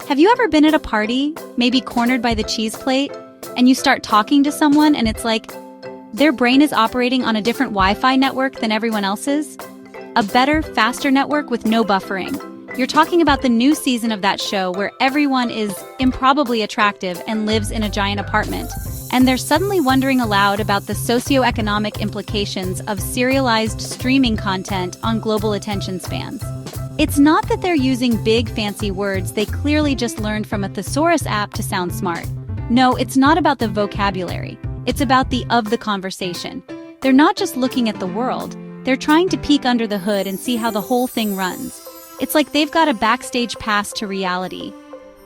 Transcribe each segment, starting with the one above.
Have you ever been at a party, maybe cornered by the cheese plate, and you start talking to someone and it's like their brain is operating on a different Wi-Fi network than everyone else's? A better, faster network with no buffering. You're talking about the new season of that show where everyone is improbably attractive and lives in a giant apartment, and they're suddenly wondering aloud about the socioeconomic implications of serialized streaming content on global attention spans. It's not that they're using big fancy words they clearly just learned from a thesaurus app to sound smart. No, it's not about the vocabulary. It's about the conversation. They're not just looking at the world, they're trying to peek under the hood and see how the whole thing runs. It's like they've got a backstage pass to reality.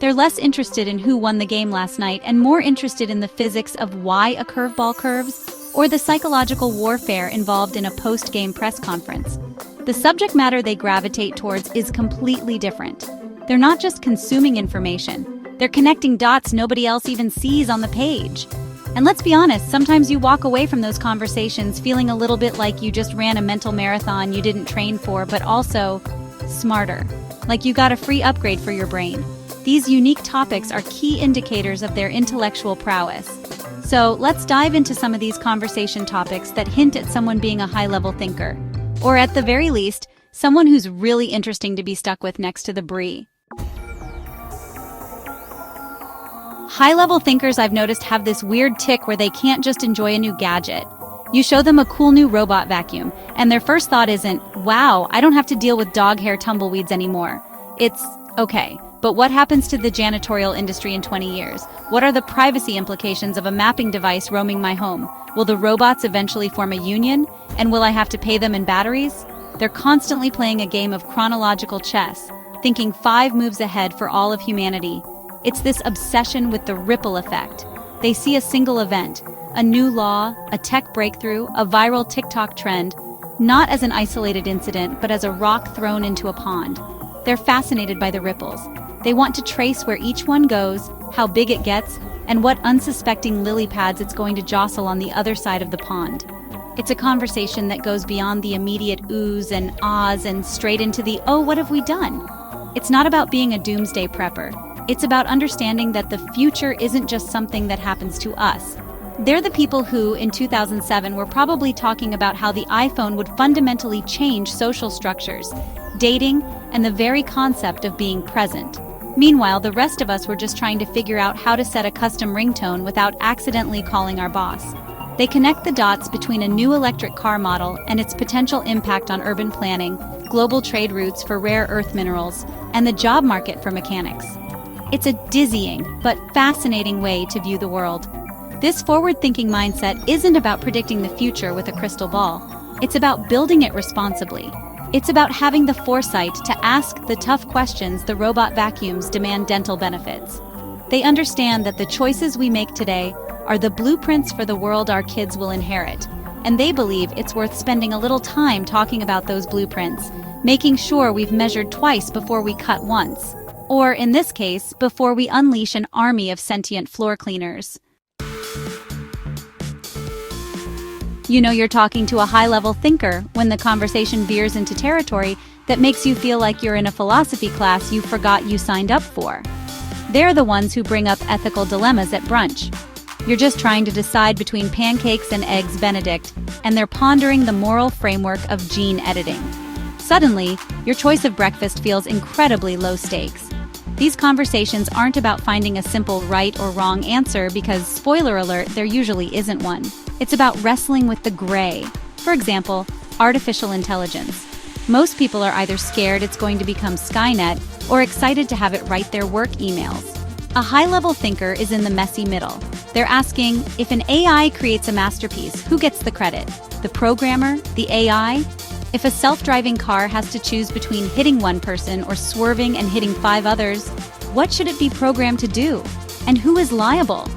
They're less interested in who won the game last night and more interested in the physics of why a curveball curves or the psychological warfare involved in a post-game press conference. The subject matter they gravitate towards is completely different. They're not just consuming information. They're connecting dots nobody else even sees on the page. And let's be honest, sometimes you walk away from those conversations feeling a little bit like you just ran a mental marathon you didn't train for, but also smarter. Like you got a free upgrade for your brain. These unique topics are key indicators of their intellectual prowess. So let's dive into some of these conversation topics that hint at someone being a high-level thinker. Or at the very least, someone who's really interesting to be stuck with next to the brie. High-level thinkers I've noticed have this weird tick where they can't just enjoy a new gadget. You show them a cool new robot vacuum, and their first thought isn't, wow, I don't have to deal with dog hair tumbleweeds anymore. It's, okay, but what happens to the janitorial industry in 20 years? What are the privacy implications of a mapping device roaming my home? Will the robots eventually form a union? And will I have to pay them in batteries? They're constantly playing a game of chronological chess, thinking 5 moves ahead for all of humanity. It's this obsession with the ripple effect. They see a single event, a new law, a tech breakthrough, a viral TikTok trend, not as an isolated incident, but as a rock thrown into a pond. They're fascinated by the ripples. They want to trace where each one goes, how big it gets, and what unsuspecting lily pads it's going to jostle on the other side of the pond. It's a conversation that goes beyond the immediate oohs and ahs and straight into the, oh, what have we done? It's not about being a doomsday prepper. It's about understanding that the future isn't just something that happens to us. They're the people who, in 2007, were probably talking about how the iPhone would fundamentally change social structures, dating, and the very concept of being present. Meanwhile, the rest of us were just trying to figure out how to set a custom ringtone without accidentally calling our boss. They connect the dots between a new electric car model and its potential impact on urban planning, global trade routes for rare earth minerals, and the job market for mechanics. It's a dizzying but fascinating way to view the world. This forward-thinking mindset isn't about predicting the future with a crystal ball. It's about building it responsibly. It's about having the foresight to ask the tough questions the robot vacuums demand dental benefits. They understand that the choices we make today are the blueprints for the world our kids will inherit, and they believe it's worth spending a little time talking about those blueprints, making sure we've measured twice before we cut once. Or, in this case, before we unleash an army of sentient floor cleaners. You know you're talking to a high-level thinker when the conversation veers into territory that makes you feel like you're in a philosophy class you forgot you signed up for. They're the ones who bring up ethical dilemmas at brunch. You're just trying to decide between pancakes and eggs Benedict, and they're pondering the moral framework of gene editing. Suddenly, your choice of breakfast feels incredibly low stakes. These conversations aren't about finding a simple right or wrong answer because, spoiler alert, there usually isn't one. It's about wrestling with the gray. For example, artificial intelligence. Most people are either scared it's going to become Skynet or excited to have it write their work emails. A high-level thinker is in the messy middle. They're asking, if an AI creates a masterpiece, who gets the credit? The programmer? The AI? If a self-driving car has to choose between hitting one person or swerving and hitting 5 others, what should it be programmed to do? And who is liable?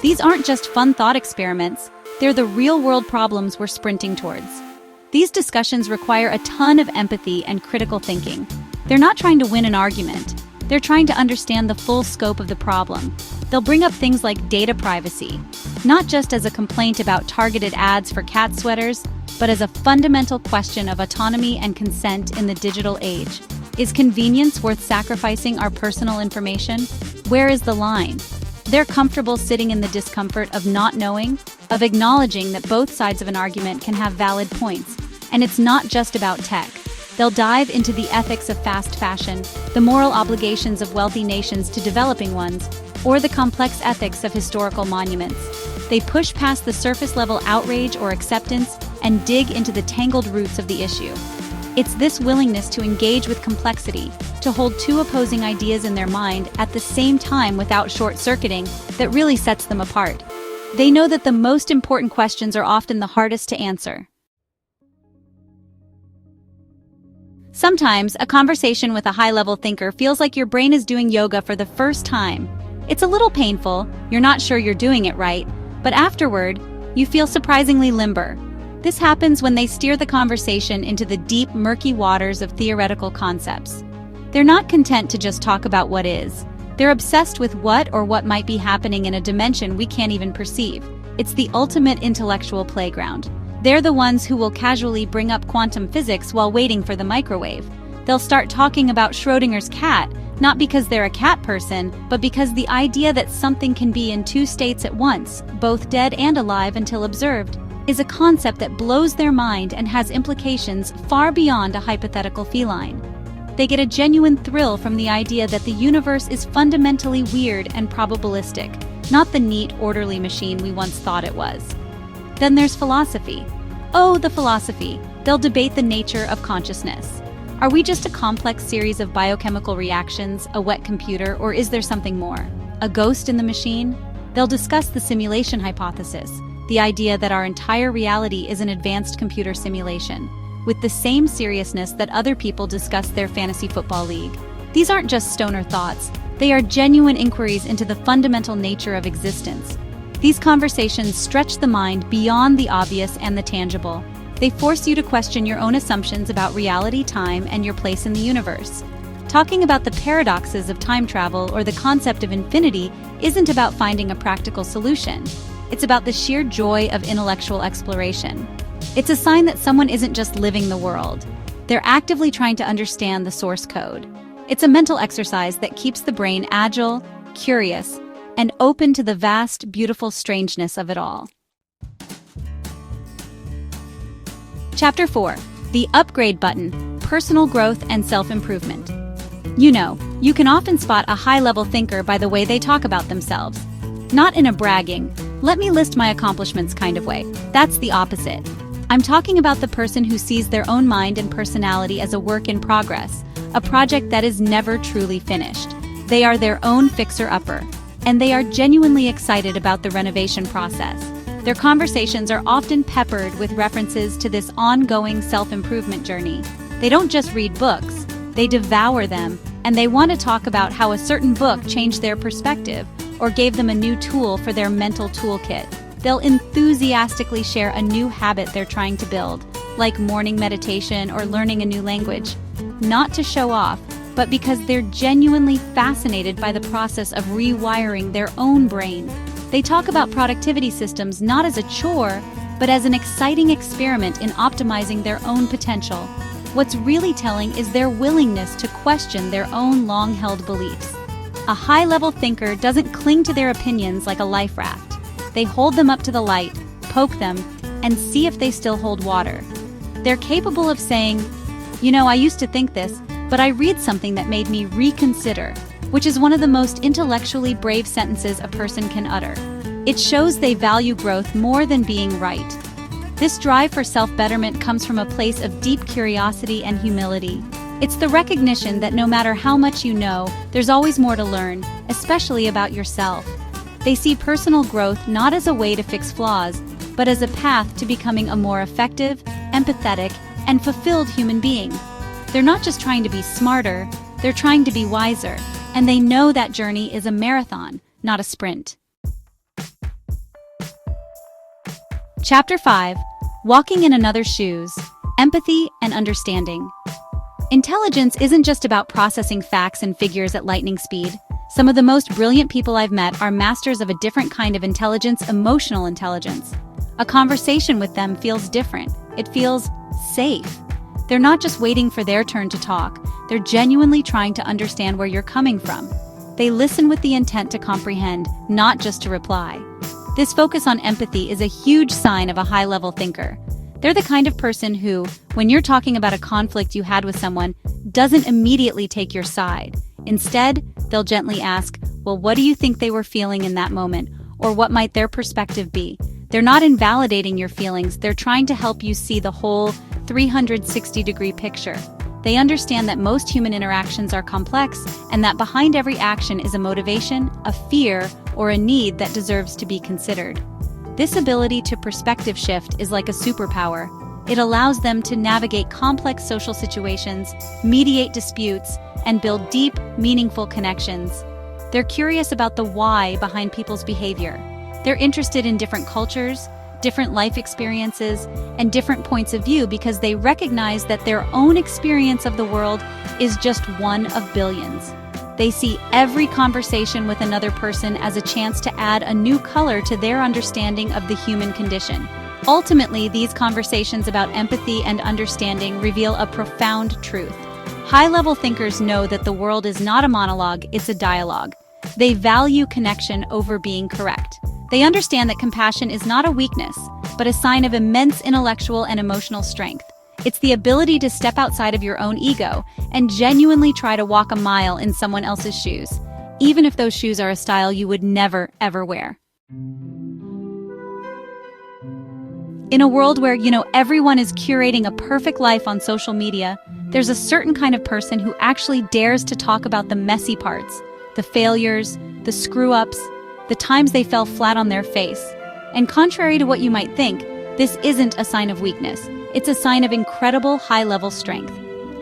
These aren't just fun thought experiments, they're the real-world problems we're sprinting towards. These discussions require a ton of empathy and critical thinking. They're not trying to win an argument. They're trying to understand the full scope of the problem. They'll bring up things like data privacy, not just as a complaint about targeted ads for cat sweaters, but as a fundamental question of autonomy and consent in the digital age. Is convenience worth sacrificing our personal information? Where is the line? They're comfortable sitting in the discomfort of not knowing, of acknowledging that both sides of an argument can have valid points. And it's not just about tech. They'll dive into the ethics of fast fashion, the moral obligations of wealthy nations to developing ones, or the complex ethics of historical monuments. They push past the surface-level outrage or acceptance and dig into the tangled roots of the issue. It's this willingness to engage with complexity, to hold two opposing ideas in their mind at the same time without short-circuiting, that really sets them apart. They know that the most important questions are often the hardest to answer. Sometimes, a conversation with a high-level thinker feels like your brain is doing yoga for the first time. It's a little painful, you're not sure you're doing it right, but afterward, you feel surprisingly limber. This happens when they steer the conversation into the deep, murky waters of theoretical concepts. They're not content to just talk about what is. They're obsessed with what or what might be happening in a dimension we can't even perceive. It's the ultimate intellectual playground. They're the ones who will casually bring up quantum physics while waiting for the microwave. They'll start talking about Schrödinger's cat, not because they're a cat person, but because the idea that something can be in two states at once, both dead and alive until observed, is a concept that blows their mind and has implications far beyond a hypothetical feline. They get a genuine thrill from the idea that the universe is fundamentally weird and probabilistic, not the neat, orderly machine we once thought it was. Then there's philosophy. Oh, the philosophy. They'll debate the nature of consciousness. Are we just a complex series of biochemical reactions, a wet computer, or is there something more? A ghost in the machine? They'll discuss the simulation hypothesis, the idea that our entire reality is an advanced computer simulation, with the same seriousness that other people discuss their fantasy football league. These aren't just stoner thoughts, they are genuine inquiries into the fundamental nature of existence. These conversations stretch the mind beyond the obvious and the tangible. They force you to question your own assumptions about reality, time, and your place in the universe. Talking about the paradoxes of time travel or the concept of infinity isn't about finding a practical solution. It's about the sheer joy of intellectual exploration. It's a sign that someone isn't just living the world. They're actively trying to understand the source code. It's a mental exercise that keeps the brain agile, curious, and open to the vast, beautiful strangeness of it all. Chapter 4. The Upgrade Button, Personal Growth and Self-Improvement. You know, you can often spot a high-level thinker by the way they talk about themselves. Not in a bragging, let me list my accomplishments kind of way. That's the opposite. I'm talking about the person who sees their own mind and personality as a work in progress, a project that is never truly finished. They are their own fixer-upper, and they are genuinely excited about the renovation process. Their conversations are often peppered with references to this ongoing self-improvement journey. They don't just read books, they devour them, and they want to talk about how a certain book changed their perspective or gave them a new tool for their mental toolkit. They'll enthusiastically share a new habit they're trying to build, like morning meditation or learning a new language, not to show off, but because they're genuinely fascinated by the process of rewiring their own brain. They talk about productivity systems not as a chore, but as an exciting experiment in optimizing their own potential. What's really telling is their willingness to question their own long-held beliefs. A high-level thinker doesn't cling to their opinions like a life raft. They hold them up to the light, poke them, and see if they still hold water. They're capable of saying, "You know, I used to think this, but I read something that made me reconsider," which is one of the most intellectually brave sentences a person can utter. It shows they value growth more than being right. This drive for self-betterment comes from a place of deep curiosity and humility. It's the recognition that no matter how much you know, there's always more to learn, especially about yourself. They see personal growth not as a way to fix flaws, but as a path to becoming a more effective, empathetic, and fulfilled human being. They're not just trying to be smarter, they're trying to be wiser. And they know that journey is a marathon, not a sprint. Chapter 5. Walking in Another's Shoes, Empathy and Understanding. Intelligence isn't just about processing facts and figures at lightning speed. Some of the most brilliant people I've met are masters of a different kind of intelligence, emotional intelligence. A conversation with them feels different. It feels safe. They're not just waiting for their turn to talk, they're genuinely trying to understand where you're coming from. They listen with the intent to comprehend, not just to reply. This focus on empathy is a huge sign of a high-level thinker. They're the kind of person who, when you're talking about a conflict you had with someone, doesn't immediately take your side. Instead, they'll gently ask, well, what do you think they were feeling in that moment? Or what might their perspective be? They're not invalidating your feelings, they're trying to help you see the whole 360-degree picture. They understand that most human interactions are complex and that behind every action is a motivation, a fear, or a need that deserves to be considered. This ability to perspective shift is like a superpower. It allows them to navigate complex social situations, mediate disputes, and build deep, meaningful connections. They're curious about the why behind people's behavior. They're interested in different cultures, different life experiences, and different points of view because they recognize that their own experience of the world is just one of billions. They see every conversation with another person as a chance to add a new color to their understanding of the human condition. Ultimately, these conversations about empathy and understanding reveal a profound truth. High-level thinkers know that the world is not a monologue, it's a dialogue. They value connection over being correct. They understand that compassion is not a weakness, but a sign of immense intellectual and emotional strength. It's the ability to step outside of your own ego and genuinely try to walk a mile in someone else's shoes, even if those shoes are a style you would never, ever wear. In a world where, everyone is curating a perfect life on social media, there's a certain kind of person who actually dares to talk about the messy parts, the failures, the screw-ups, the times they fell flat on their face. And contrary to what you might think, this isn't a sign of weakness. It's a sign of incredible high-level strength.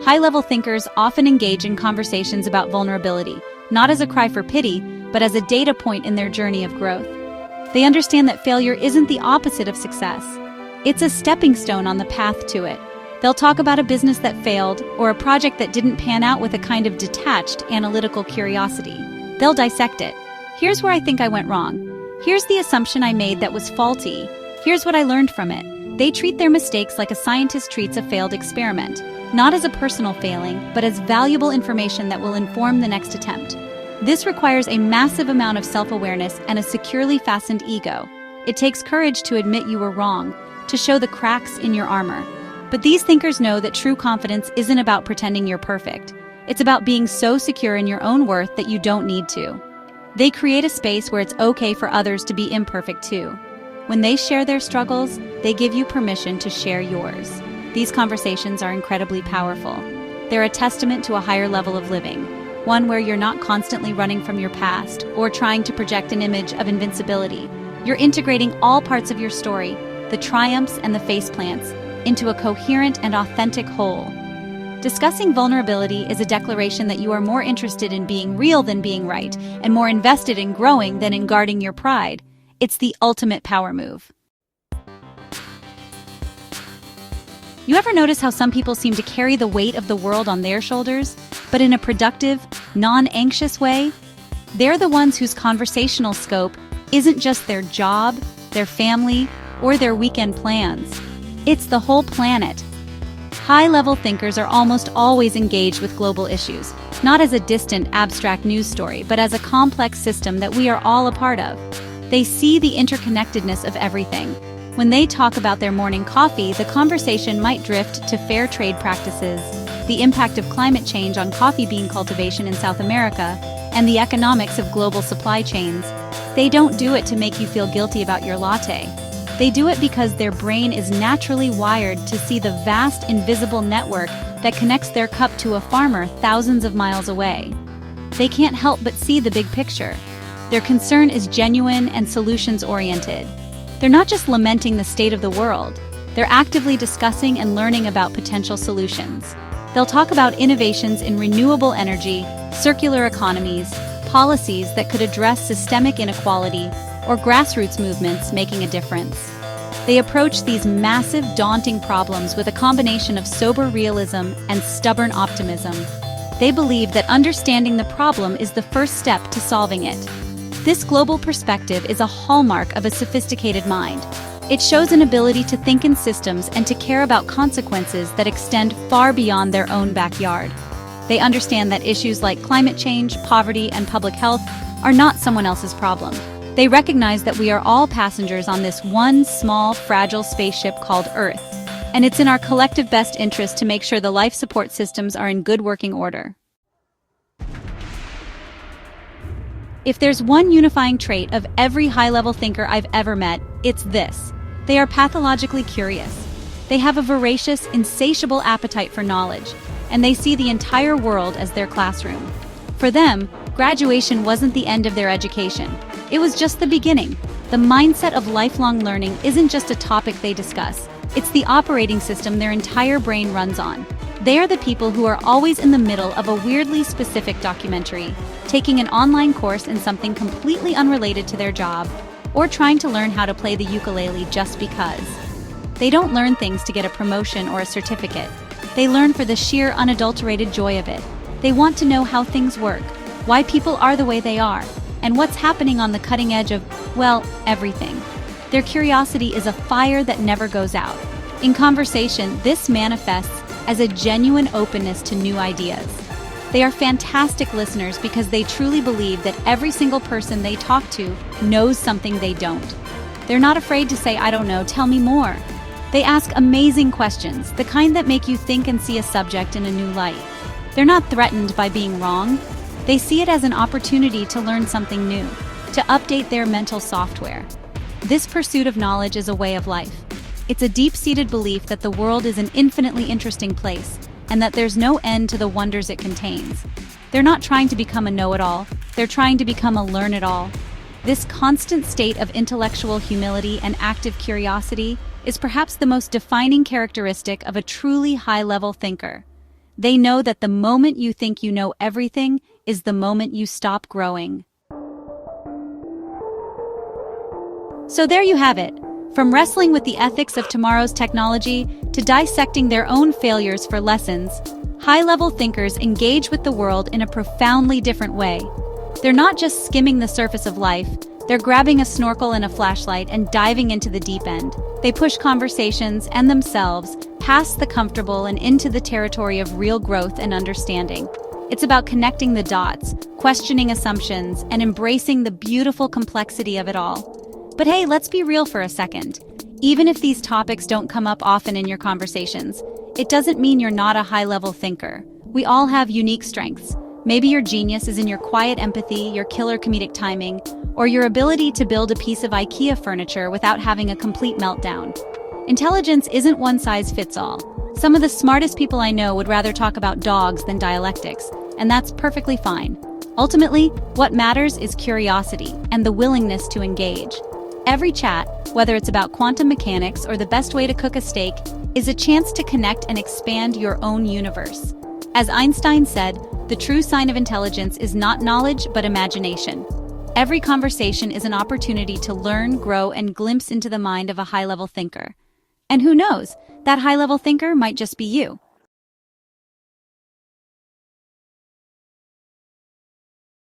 High-level thinkers often engage in conversations about vulnerability, not as a cry for pity, but as a data point in their journey of growth. They understand that failure isn't the opposite of success. It's a stepping stone on the path to it. They'll talk about a business that failed or a project that didn't pan out with a kind of detached, analytical curiosity. They'll dissect it. Here's where I think I went wrong. Here's the assumption I made that was faulty. Here's what I learned from it. They treat their mistakes like a scientist treats a failed experiment, not as a personal failing, but as valuable information that will inform the next attempt. This requires a massive amount of self-awareness and a securely fastened ego. It takes courage to admit you were wrong, to show the cracks in your armor. But these thinkers know that true confidence isn't about pretending you're perfect. It's about being so secure in your own worth that you don't need to. They create a space where it's okay for others to be imperfect too. When they share their struggles, they give you permission to share yours. These conversations are incredibly powerful. They're a testament to a higher level of living, one where you're not constantly running from your past or trying to project an image of invincibility. You're integrating all parts of your story, the triumphs and the faceplants, into a coherent and authentic whole. Discussing vulnerability is a declaration that you are more interested in being real than being right, and more invested in growing than in guarding your pride. It's the ultimate power move. You ever notice how some people seem to carry the weight of the world on their shoulders, but in a productive, non-anxious way? They're the ones whose conversational scope isn't just their job, their family, or their weekend plans. It's the whole planet. High-level thinkers are almost always engaged with global issues, not as a distant, abstract news story, but as a complex system that we are all a part of. They see the interconnectedness of everything. When they talk about their morning coffee, the conversation might drift to fair trade practices, the impact of climate change on coffee bean cultivation in South America, and the economics of global supply chains. They don't do it to make you feel guilty about your latte. They do it because their brain is naturally wired to see the vast, invisible network that connects their cup to a farmer thousands of miles away. They can't help but see the big picture. Their concern is genuine and solutions-oriented. They're not just lamenting the state of the world. They're actively discussing and learning about potential solutions. They'll talk about innovations in renewable energy, circular economies, policies that could address systemic inequality, or grassroots movements making a difference. They approach these massive, daunting problems with a combination of sober realism and stubborn optimism. They believe that understanding the problem is the first step to solving it. This global perspective is a hallmark of a sophisticated mind. It shows an ability to think in systems and to care about consequences that extend far beyond their own backyard. They understand that issues like climate change, poverty, and public health are not someone else's problem. They recognize that we are all passengers on this one small, fragile spaceship called Earth, and it's in our collective best interest to make sure the life support systems are in good working order. If there's one unifying trait of every high-level thinker I've ever met, it's this. They are pathologically curious. They have a voracious, insatiable appetite for knowledge, and they see the entire world as their classroom. For them, graduation wasn't the end of their education. It was just the beginning. The mindset of lifelong learning isn't just a topic they discuss. It's the operating system their entire brain runs on. They are the people who are always in the middle of a weirdly specific documentary, taking an online course in something completely unrelated to their job, or trying to learn how to play the ukulele just because. They don't learn things to get a promotion or a certificate. They learn for the sheer unadulterated joy of it. They want to know how things work, why people are the way they are, and what's happening on the cutting edge of, well, everything. Their curiosity is a fire that never goes out. In conversation, this manifests as a genuine openness to new ideas. They are fantastic listeners because they truly believe that every single person they talk to knows something they don't. They're not afraid to say, "I don't know, tell me more." They ask amazing questions, the kind that make you think and see a subject in a new light. They're not threatened by being wrong. They see it as an opportunity to learn something new, to update their mental software. This pursuit of knowledge is a way of life. It's a deep-seated belief that the world is an infinitely interesting place, and that there's no end to the wonders it contains. They're not trying to become a know-it-all, they're trying to become a learn-it-all. This constant state of intellectual humility and active curiosity is perhaps the most defining characteristic of a truly high-level thinker. They know that the moment you think you know everything is the moment you stop growing. So there you have it. From wrestling with the ethics of tomorrow's technology to dissecting their own failures for lessons, high-level thinkers engage with the world in a profoundly different way. They're not just skimming the surface of life, they're grabbing a snorkel and a flashlight and diving into the deep end. They push conversations and themselves past the comfortable and into the territory of real growth and understanding. It's about connecting the dots, questioning assumptions, and embracing the beautiful complexity of it all. But hey, let's be real for a second. Even if these topics don't come up often in your conversations, it doesn't mean you're not a high-level thinker. We all have unique strengths. Maybe your genius is in your quiet empathy, your killer comedic timing, or your ability to build a piece of IKEA furniture without having a complete meltdown. Intelligence isn't one size fits all. Some of the smartest people I know would rather talk about dogs than dialectics, and that's perfectly fine. Ultimately, what matters is curiosity and the willingness to engage. Every chat, whether it's about quantum mechanics or the best way to cook a steak, is a chance to connect and expand your own universe. As Einstein said, the true sign of intelligence is not knowledge, but imagination. Every conversation is an opportunity to learn, grow, and glimpse into the mind of a high-level thinker. And who knows, that high-level thinker might just be you.